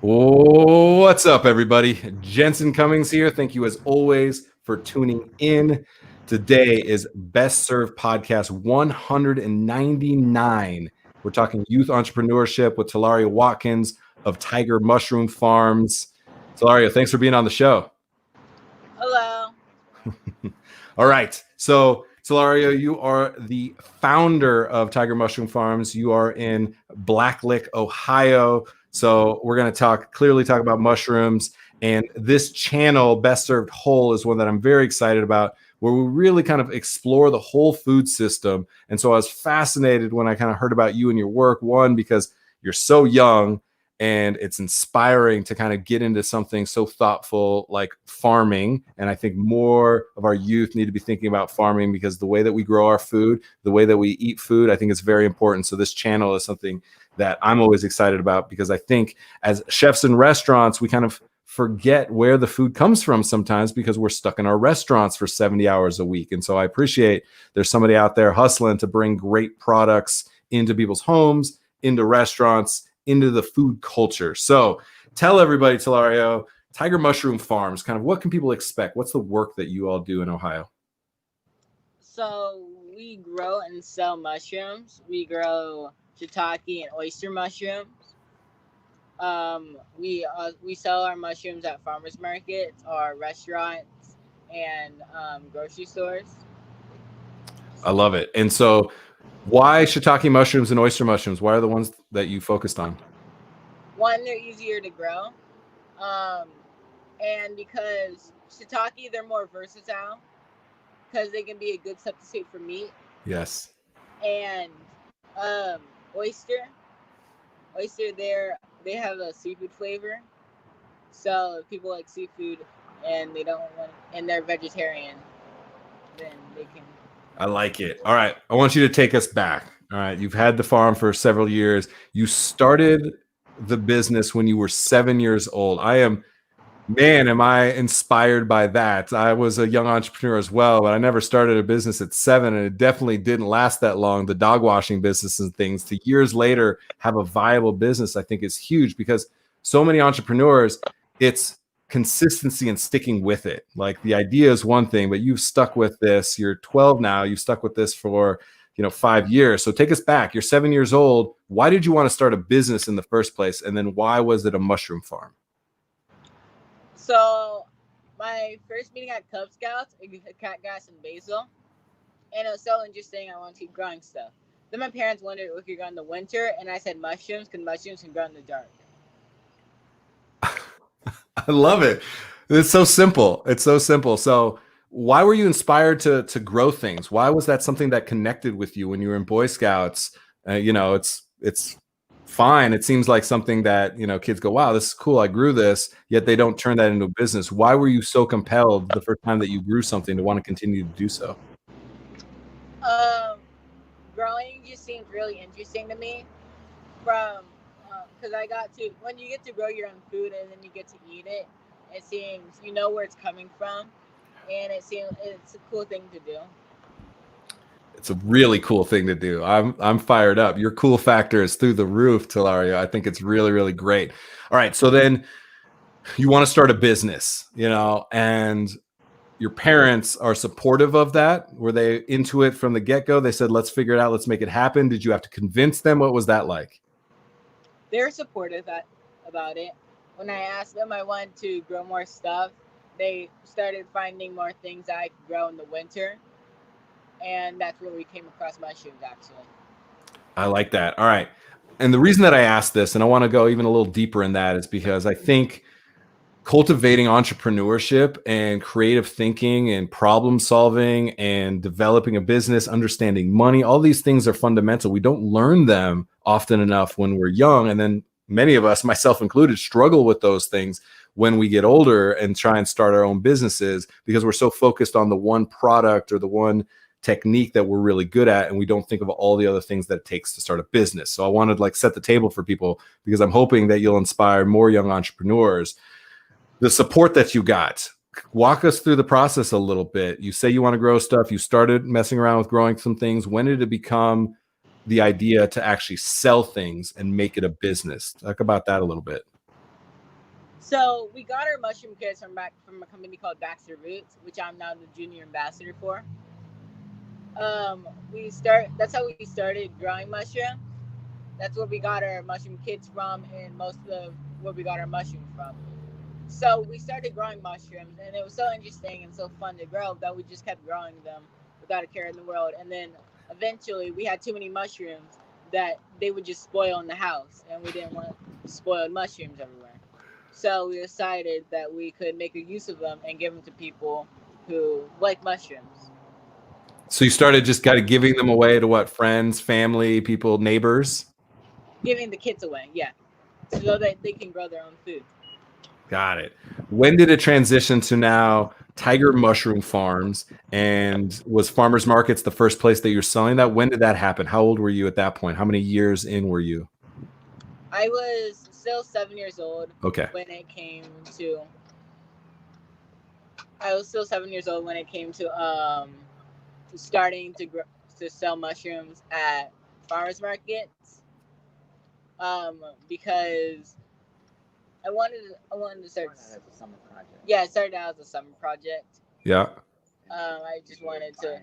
What's up, everybody? Jensen Cummings here. Thank you, as always, for tuning in. Today is Best Served Podcast 199. We're talking youth entrepreneurship with Talaria Watkins of Tiger Mushroom Farms. Talaria, thanks for being on the show. Hello. All right. So, Talaria, you are the founder of Tiger Mushroom Farms. You are in Blacklick, Ohio. So we're going to clearly talk about mushrooms. And this channel, Best Served Whole, is one that I'm very excited about, where we really kind of explore the whole food system. And so I was fascinated when I kind of heard about you and your work, one, because you're so young and it's inspiring to kind of get into something so thoughtful like farming. And I think more of our youth need to be thinking about farming, because the way that we grow our food, the way that we eat food, I think it's very important. So this channel is something that I'm always excited about, because I think as chefs in restaurants, we kind of forget where the food comes from sometimes because we're stuck in our restaurants for 70 hours a week. And so I appreciate there's somebody out there hustling to bring great products into people's homes, into restaurants, into the food culture. So tell everybody, Talaria, Tiger Mushroom Farms, kind of what can people expect? What's the work that you all do in Ohio? So we grow and sell mushrooms. We grow shiitake and oyster mushrooms. We sell our mushrooms at farmers markets, our restaurants, and grocery stores. I love it. And so why shiitake mushrooms and oyster mushrooms? Why are the ones that you focused on? One, they're easier to grow. And because shiitake, they're more versatile because they can be a good substitute for meat. Yes. And oyster, they have a seafood flavor. So if people like seafood and they're vegetarian, then they can. I like it. All right. I want you to take us back. All right. You've had the farm for several years. You started the business when you were 7 years old. Am I inspired by that. I was a young entrepreneur as well, but I never started a business at 7, and it definitely didn't last that long. The dog washing business and things, to years later have a viable business, I think is huge, because so many entrepreneurs, it's consistency and sticking with it. Like, the idea is one thing, but you've stuck with this. You're 12 now. You've stuck with this for 5 years. So take us back. You're 7 years old. Why did you want to start a business in the first place? And then why was it a mushroom farm? So my first meeting at Cub Scouts, I cut grass and basil, and it was so interesting. I wanted to keep growing stuff. Then my parents wondered if we could grow in the winter, and I said mushrooms, because mushrooms can grow in the dark. I love it. It's so simple. It's so simple. So why were you inspired to grow things? Why was that something that connected with you when you were in Boy Scouts? It's fine. It seems like something that, kids go, wow, this is cool. I grew this, yet they don't turn that into a business. Why were you so compelled the first time that you grew something to want to continue to do so? Growing just seemed really interesting to me, because when you get to grow your own food and then you get to eat it, it seems where it's coming from, and it's a cool thing to do. It's a really cool thing to do. I'm fired up. Your cool factor is through the roof, Talaria. I think it's really, really great. All right. So then you want to start a business, and your parents are supportive of that. Were they into it from the get-go? They said, let's figure it out. Let's make it happen. Did you have to convince them? What was that like? They're supportive about it. When I asked them, I wanted to grow more stuff. They started finding more things that I could grow in the winter. And that's where we came across mushrooms, actually. I like that. All right. And the reason that I asked this, and I want to go even a little deeper in that, is because I think cultivating entrepreneurship and creative thinking and problem solving and developing a business, understanding money, all these things are fundamental. We don't learn them often enough when we're young. And then many of us, myself included, struggle with those things when we get older and try and start our own businesses, because we're so focused on the one product or the one technique that we're really good at, and we don't think of all the other things that it takes to start a business. So I wanted to set the table for people, because I'm hoping that you'll inspire more young entrepreneurs. The support that you got, walk us through the process a little bit. You say you want to grow stuff. You started messing around with growing some things. When did it become the idea to actually sell things and make it a business? Talk about that a little bit. So we got our mushroom kits from a company called Baxter Roots, which I'm now the junior ambassador for. That's how we started growing mushrooms. That's where we got our mushroom kits from, and most of where we got our mushrooms from. So we started growing mushrooms, and it was so interesting and so fun to grow that we just kept growing them without a care in the world. And then eventually we had too many mushrooms that they would just spoil in the house, and we didn't want spoiled mushrooms everywhere. So we decided that we could make a use of them and give them to people who like mushrooms. So you started just kind of giving them away to what, friends, family, people, neighbors? Giving the kits away, yeah, so that they can grow their own food. Got it. When did it transition to now Tiger Mushroom Farms, and was Farmers Markets the first place that you're selling that? When did that happen? How old were you at that point? How many years in were you? I was still 7 years old. Okay. When it came to, I was still 7 years old when it came to starting to sell mushrooms at farmers markets. Because I wanted to start as a summer project. Yeah, I started out as a summer project. Yeah. I just wanted to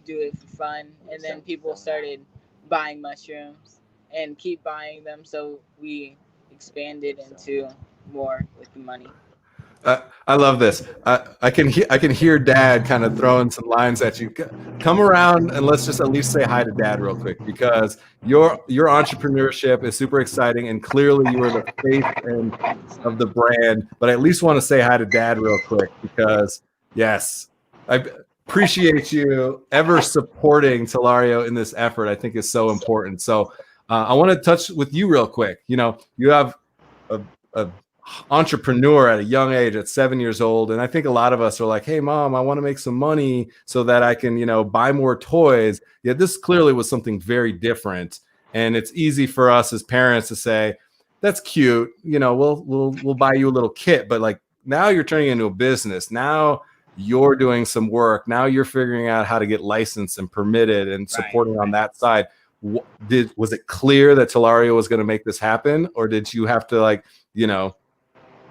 do it for fun, and then people started buying mushrooms and keep buying them, so we expanded into more with the money. I love this. I can hear Dad kind of throwing some lines at you. Come around and let's just at least say hi to Dad real quick, because your entrepreneurship is super exciting, and clearly you are the face of the brand. But I at least want to say hi to Dad real quick, because yes, I appreciate you ever supporting Telario in this effort. I think is so important. So I want to touch with you real quick. You know, you have a entrepreneur at a young age at 7 years old, and I think a lot of us are like, hey Mom, I want to make some money so that I can, you know, buy more toys. Yeah, this clearly was something very different, and it's easy for us as parents to say, that's cute, you know, we'll buy you a little kit, but like now you're turning into a business. Now you're doing some work. Now you're figuring out how to get licensed and permitted and supporting on that side. Was it clear that Telario was going to make this happen, or did you have to, like, you know,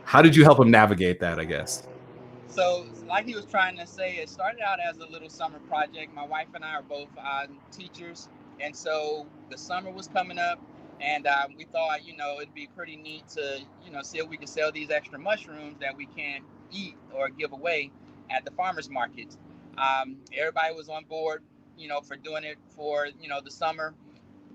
how did you help him navigate that, I guess? So like he was trying to say, it started out as a little summer project. My wife and I are both teachers. And so the summer was coming up, and we thought, you know, it'd be pretty neat to, you know, see if we could sell these extra mushrooms that we can't eat or give away at the farmers markets. Everybody was on board, you know, for doing it for, you know, the summer.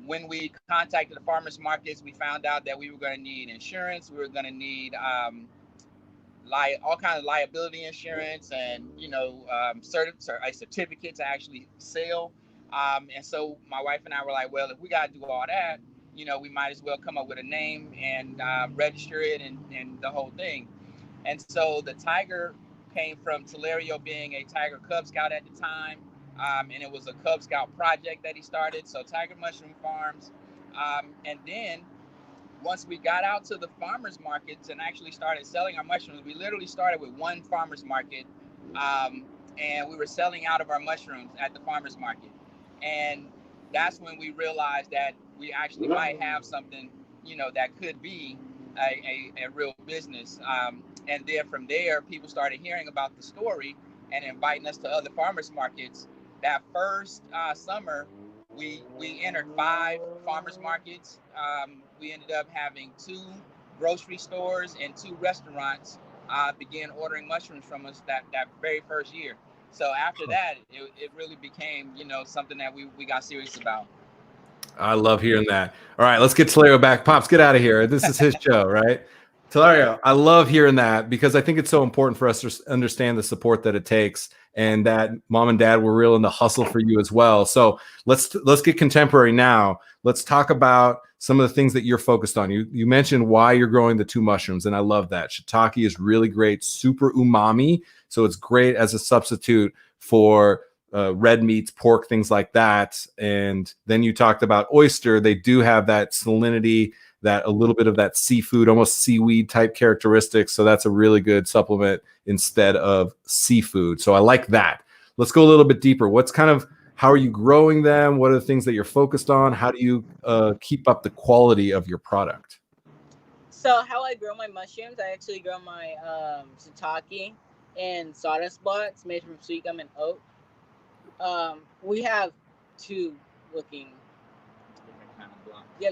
When we contacted the farmers markets, we found out that we were going to need insurance. We were going to need all kinds of liability insurance, and, you know, a certificate to actually sell. And so my wife and I were like, well, if we got to do all that, you know, we might as well come up with a name and register it and the whole thing. And so the Tiger came from Telario being a Tiger Cub Scout at the time. And it was a Cub Scout project that he started. So Tiger Mushroom Farms. And then once we got out to the farmers markets and actually started selling our mushrooms, we literally started with one farmers market. And we were selling out of our mushrooms at the farmers market. And that's when we realized that we actually might have something, you know, that could be a real business. And then from there, people started hearing about the story and inviting us to other farmers markets. That first summer, we entered 5 farmers markets. We ended up having 2 grocery stores and 2 restaurants began ordering mushrooms from us that very first year. So after that, it really became, you know, something that we got serious about. I love hearing that. All right, let's get Telario back. Pops, get out of here. This is his show, right? Telario, I love hearing that, because I think it's so important for us to understand the support that it takes, and that Mom and Dad were real in the hustle for you as well. So let's get contemporary now. Let's talk about some of the things that you're focused on. You mentioned why you're growing the 2 mushrooms, and I love that. Shiitake is really great, super umami, so it's great as a substitute for red meats, pork, things like that. And then you talked about oyster. They do have that salinity, that a little bit of that seafood, almost seaweed type characteristics. So that's a really good supplement instead of seafood. So I like that. Let's go a little bit deeper. How are you growing them? What are the things that you're focused on? How do you keep up the quality of your product? So how I grow my mushrooms, I actually grow my shiitake in sawdust blocks made from sweet gum and oak. We have two looking,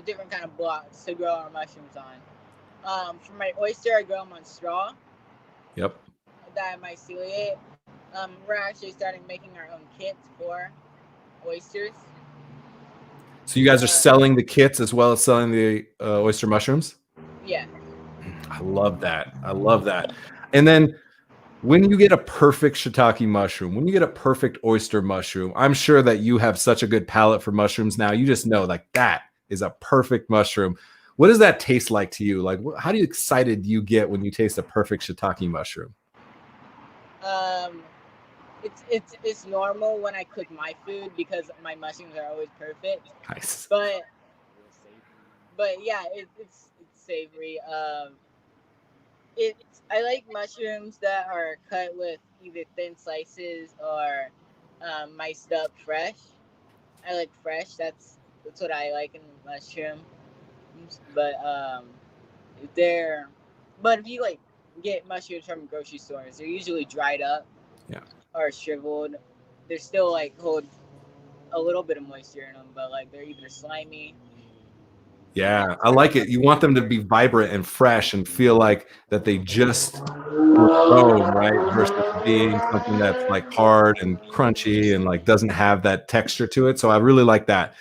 different kind of blocks to grow our mushrooms on. For my oyster, I grow them on straw. Yep. That I myceliate. We're actually starting making our own kits for oysters. So you guys are selling the kits as well as selling the oyster mushrooms? Yeah. I love that. I love that. And then when you get a perfect shiitake mushroom, when you get a perfect oyster mushroom, I'm sure that you have such a good palate for mushrooms now. You just know like that is a perfect mushroom. What does that taste like to you? Like, how do you excited do you get when you taste a perfect shiitake mushroom? It's normal when I cook my food because my mushrooms are always perfect. Nice. But yeah, it's savory. I like mushrooms that are cut with either thin slices or miced up fresh. I like fresh. That's what I like in mushrooms. But if you like get mushrooms from grocery stores, they're usually dried up. Yeah. Or shriveled. They're still like hold a little bit of moisture in them, but like they're either slimy. Yeah, I like it. You want them to be vibrant and fresh and feel like that they just were grown, right? Versus being something that's like hard and crunchy and like doesn't have that texture to it. So I really like that.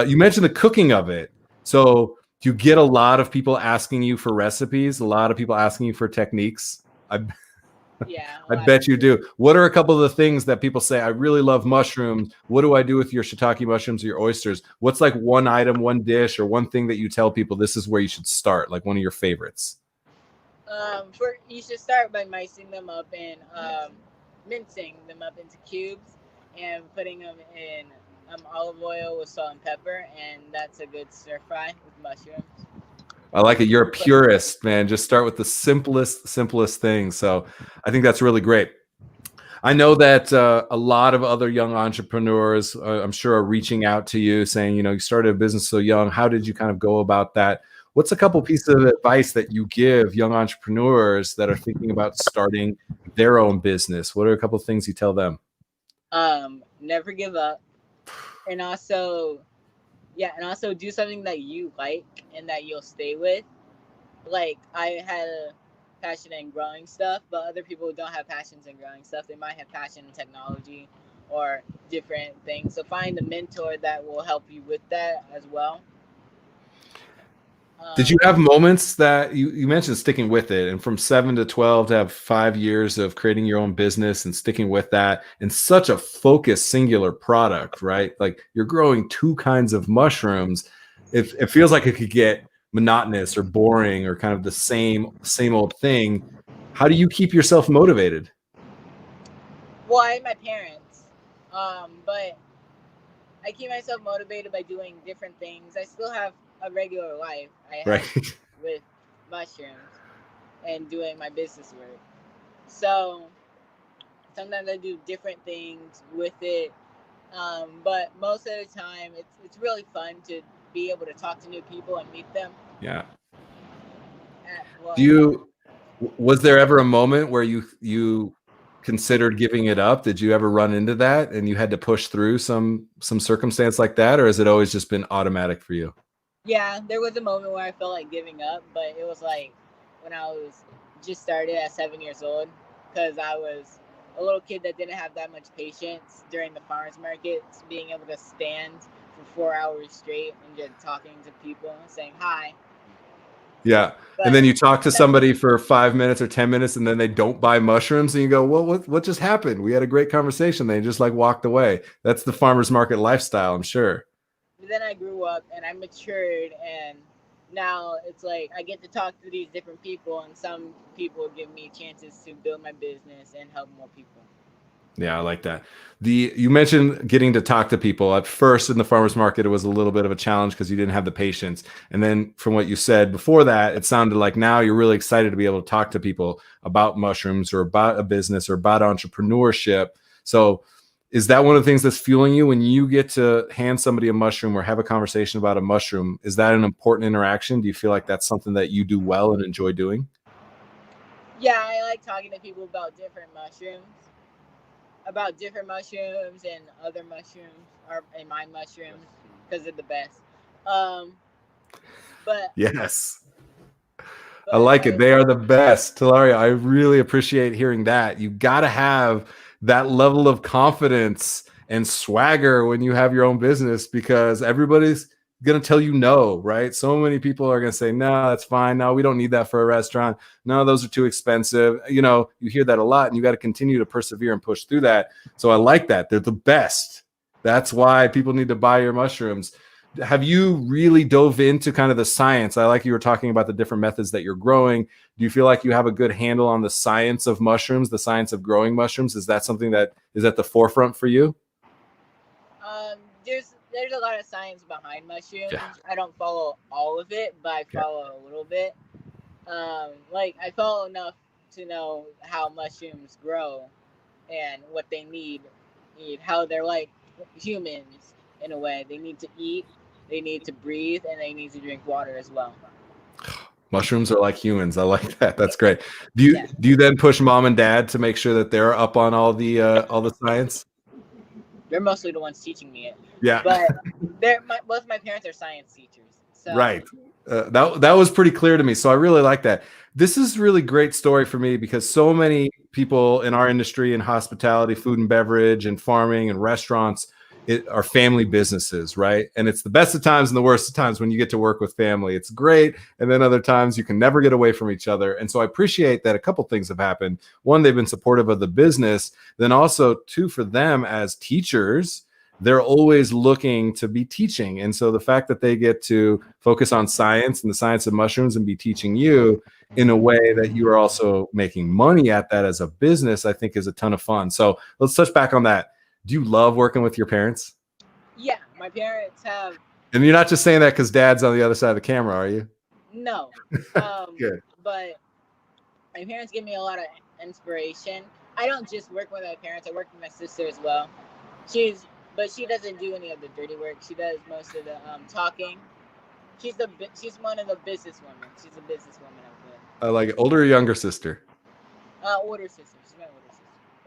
You mentioned the cooking of it. So do you get a lot of people asking you for recipes? A lot of people asking you for techniques? Yeah, I bet you do. What are a couple of the things that people say? I really love mushrooms. What do I do with your shiitake mushrooms or your oysters? What's like one item, one dish, or one thing that you tell people this is where you should start? Like one of your favorites. You should start by micing them up and mincing them up into cubes and putting them in olive oil with salt and pepper, and that's a good stir fry with mushrooms. I like it. You're a purist, man. Just start with the simplest thing. So I think that's really great. I know that a lot of other young entrepreneurs, I'm sure, are reaching out to you saying, you started a business so young. How did you kind of go about that? What's a couple pieces of advice that you give young entrepreneurs that are thinking about starting their own business? What are a couple of things you tell them? Never give up. And also do something that you like and that you'll stay with. Like I had a passion in growing stuff, but other people don't have passions in growing stuff. They might have passion in technology or different things. So find a mentor that will help you with that as well. Did you have moments that you mentioned sticking with it, and from 7 to 12 to have 5 years of creating your own business and sticking with that and such a focused singular product, right? Like you're growing two kinds of mushrooms. It feels like it could get monotonous or boring or kind of the same old thing. How do you keep yourself motivated? Well, I have my parents, but I keep myself motivated by doing different things. I still have a regular life I have with mushrooms and doing my business work. So sometimes I do different things with it, but most of the time it's really fun to be able to talk to new people and meet them. Yeah. Was there ever a moment where you considered giving it up? Did you ever run into that and you had to push through some circumstance like that, or has it always just been automatic for you? Yeah, there was a moment where I felt like giving up, but it was like when I was just started at 7 years old, because I was a little kid that didn't have that much patience during the farmers markets, being able to stand for 4 hours straight and just talking to people and saying hi. Yeah. And then you talk to somebody for 5 minutes or 10 minutes and then they don't buy mushrooms and you go, well, what just happened? We had a great conversation. They just like walked away. That's the farmer's market lifestyle, I'm sure. Then I grew up and I matured, and now it's like I get to talk to these different people, and some people give me chances to build my business and help more people. Yeah, I like that. You mentioned getting to talk to people. At first in the farmer's market, it was a little bit of a challenge because you didn't have the patience. And then from what you said before that, it sounded like now you're really excited to be able to talk to people about mushrooms or about a business or about entrepreneurship. So Is that one of the things that's fueling you when you get to hand somebody a mushroom or have a conversation about a mushroom? Is that an important interaction? Do you feel like that's something that you do well and enjoy doing? Yeah, I like talking to people about different mushrooms and other mushrooms, and my mushrooms, because they're the best. Um, but Yes. I but like it. They are the best. Talaria, I really appreciate hearing that. You got to have that level of confidence and swagger when you have your own business, because everybody's going to tell you no, right? So many people are going to say, no, that's fine. No, we don't need that for a restaurant. No, those are too expensive. You know, you hear that a lot, and you got to continue to persevere and push through that. So I like that. They're the best. That's why people need to buy your mushrooms. Have you really dove into kind of the science? I like you were talking about the different methods that you're growing. Do you feel like you have a good handle on the science of mushrooms, the science of growing mushrooms? Is that something that is at the forefront for you? There's a lot of science behind mushrooms. Yeah. I don't follow all of it, but I follow a little bit. Like I follow enough to know how mushrooms grow and what they need, how they're like humans in a way. They need to eat, they need to breathe, and they need to drink water as well. Mushrooms are like humans. I like that. That's great. Do you then push mom and dad to make sure that they're up on all the science? They're mostly the ones teaching me it. Yeah. But both my parents are science teachers. So. Right. That was pretty clear to me. So I really like that. This is really great story for me, because so many people in our industry, in hospitality, food and beverage, and farming and restaurants, are family businesses, right? And it's the best of times and the worst of times when you get to work with family. It's great. And then other times you can never get away from each other. And so I appreciate that a couple things have happened. One, they've been supportive of the business. Then also, two, for them as teachers, they're always looking to be teaching. And so the fact that they get to focus on science and the science of mushrooms and be teaching you in a way that you are also making money at that as a business, I think is a ton of fun. So let's touch back on that. Do you love working with your parents? Yeah, my parents have. And you're not just saying that because dad's on the other side of the camera, are you? No. Good. But my parents give me a lot of inspiration. I don't just work with my parents. I work with my sister as well. But she doesn't do any of the dirty work. She does most of the talking. She's one of the businesswomen. She's a businesswoman out there. I like it. Older or younger sister? Older sister. She's my older sister.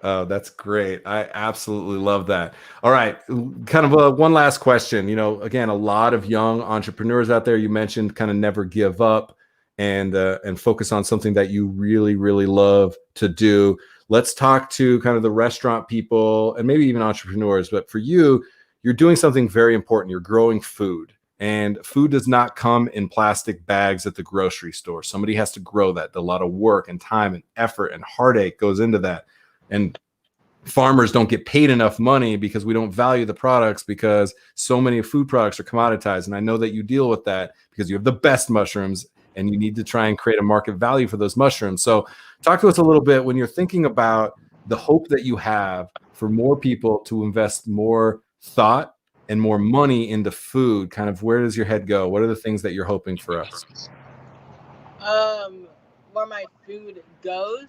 Oh, that's great. I absolutely love that. All right. Kind of one last question. You know, again, a lot of young entrepreneurs out there, you mentioned kind of never give up and focus on something that you really, really love to do. Let's talk to kind of the restaurant people and maybe even entrepreneurs. But for you, you're doing something very important. You're growing food. And food does not come in plastic bags at the grocery store. Somebody has to grow that. A lot of work and time and effort and heartache goes into that. And farmers don't get paid enough money because we don't value the products, because so many food products are commoditized. And I know that you deal with that because you have the best mushrooms and you need to try and create a market value for those mushrooms. So talk to us a little bit when you're thinking about the hope that you have for more people to invest more thought and more money into food. Kind of, where does your head go? What are the things that you're hoping for us? Where my food goes.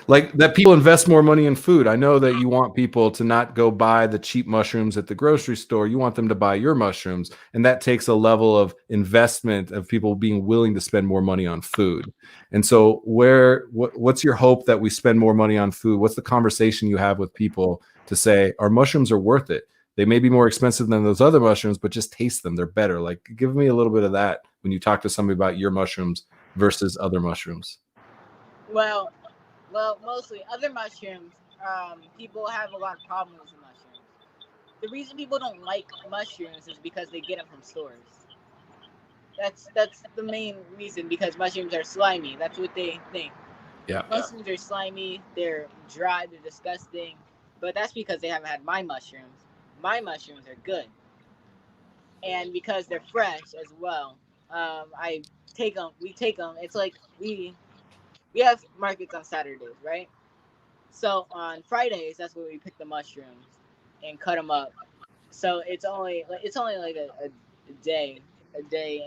Like that people invest more money in food. I know that you want people to not go buy the cheap mushrooms at the grocery store. You want them to buy your mushrooms. And that takes a level of investment of people being willing to spend more money on food. And so what's your hope that we spend more money on food? What's the conversation you have with people to say, our mushrooms are worth it? They may be more expensive than those other mushrooms, but just taste them. They're better. Like, give me a little bit of that when you talk to somebody about your mushrooms versus other mushrooms. Well, mostly other mushrooms. People have a lot of problems with mushrooms. The reason people don't like mushrooms is because they get them from stores. That's the main reason, because mushrooms are slimy. That's what they think. Yeah. Mushrooms are slimy. They're dry. They're disgusting. But that's because they haven't had my mushrooms. My mushrooms are good, and because they're fresh as well. I take them. We take them. It's like we have markets on Saturdays, right? So on Fridays, that's when we pick the mushrooms and cut them up. So it's only like a day,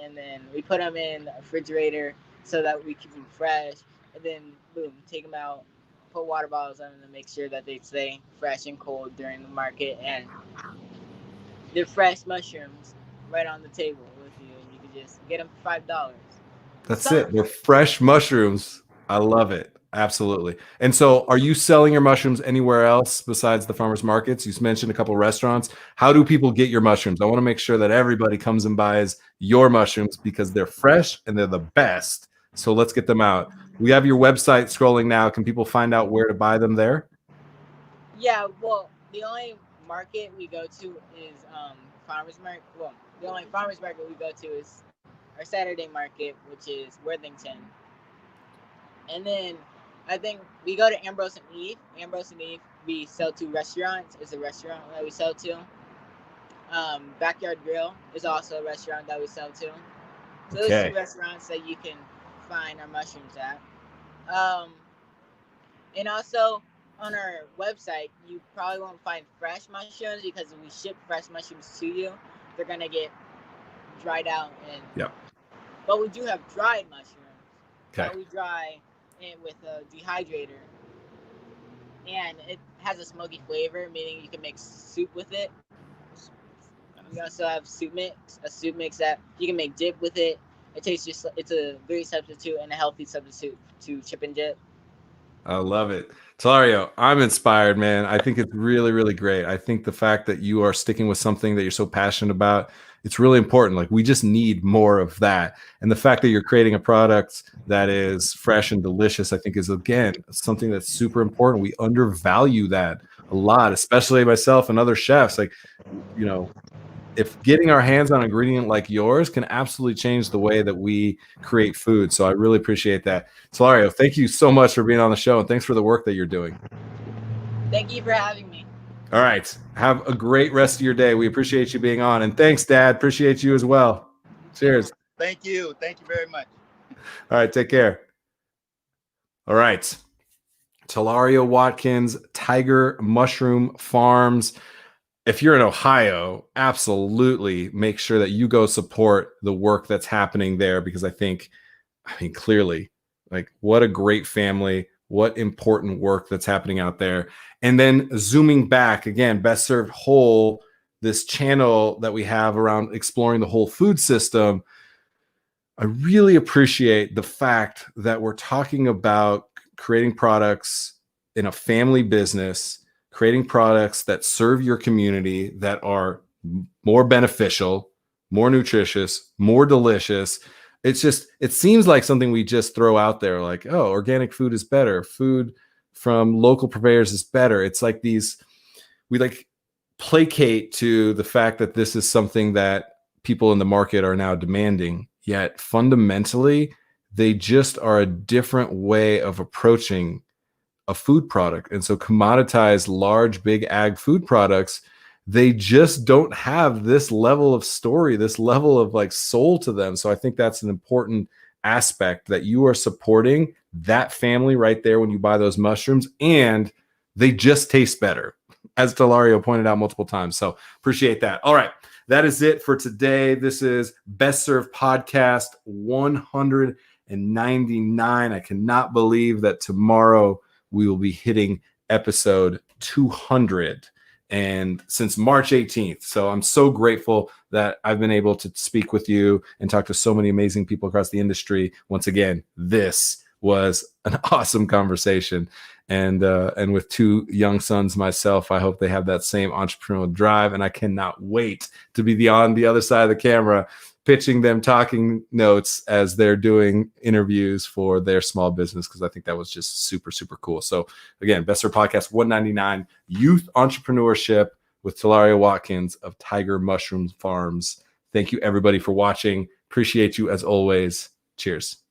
and then we put them in a refrigerator so that we keep them fresh. And then boom, take them out, put water bottles on them to make sure that they stay fresh and cold during the market, and they're fresh mushrooms right on the table with you, and you can just get them for $5. That's it. They're fresh mushrooms. I love it. Absolutely. And so are you selling your mushrooms anywhere else besides the farmers markets? You mentioned a couple restaurants. How do people get your mushrooms? I want to make sure that everybody comes and buys your mushrooms because they're fresh and they're the best. So let's get them out. We have your website scrolling now. Can people find out where to buy them there? Yeah, well, the only market we go to is farmers market. Well, the only farmers market we go to is our Saturday market, which is Worthington. And then I think we go to Ambrose and Eve. Ambrose and Eve, we sell to restaurants. It's a restaurant that we sell to. Backyard Grill is also a restaurant that we sell to. So those are restaurants that you can find our mushrooms at. And also on our website, you probably won't find fresh mushrooms because if we ship fresh mushrooms to you, they're gonna get dried out. And but we do have dried mushrooms. Okay. We dry it with a dehydrator, and it has a smoky flavor, meaning you can make soup with it. We also have a soup mix that you can make dip with it. It tastes just, it's a great substitute and a healthy substitute to chip and dip. I love it. Talario, I'm inspired, man. I think it's really, really great. I think the fact that you are sticking with something that you're so passionate about, it's really important. Like, we just need more of that. And the fact that you're creating a product that is fresh and delicious, I think is, again, something that's super important. We undervalue that a lot, especially myself and other chefs. Like, you know, if getting our hands on an ingredient like yours can absolutely change the way that we create food. So I really appreciate that. Talario, thank you so much for being on the show, and thanks for the work that you're doing. Thank you for having me. All right. Have a great rest of your day. We appreciate you being on. And thanks, Dad. Appreciate you as well. Cheers. Thank you. Thank you very much. All right. Take care. All right. Talario Watkins, Tiger Mushroom Farms. If you're in Ohio, absolutely make sure that you go support the work that's happening there, because I mean, clearly, like, what a great family, what important work that's happening out there. And then zooming back again, Best Served Whole, this channel that we have around exploring the whole food system. I really appreciate the fact that we're talking about creating products in a family business, creating products that serve your community, that are more beneficial, more nutritious, more delicious. It seems like something we just throw out there, like, oh, organic food is better. Food from local purveyors is better. It's like we like placate to the fact that this is something that people in the market are now demanding. Yet fundamentally, they just are a different way of approaching a food product. And so commoditized, large, big ag food products, they just don't have this level of story, this level of like soul to them. So I think that's an important aspect, that you are supporting that family right there when you buy those mushrooms, and they just taste better, as Talario pointed out multiple times. So appreciate that. All right. That is it for today. This is Best Served Podcast 199. I cannot believe that tomorrow we will be hitting episode 200, and since March 18th. So I'm so grateful that I've been able to speak with you and talk to so many amazing people across the industry. Once again, this was an awesome conversation. And with two young sons myself, I hope they have that same entrepreneurial drive. And I cannot wait to be on the other side of the camera, pitching them talking notes as they're doing interviews for their small business, because I think that was just super, super cool. So again, Best Served Podcast 199, Youth Entrepreneurship with Talario Watkins of Tiger Mushroom Farms. Thank you, everybody, for watching. Appreciate you as always. Cheers.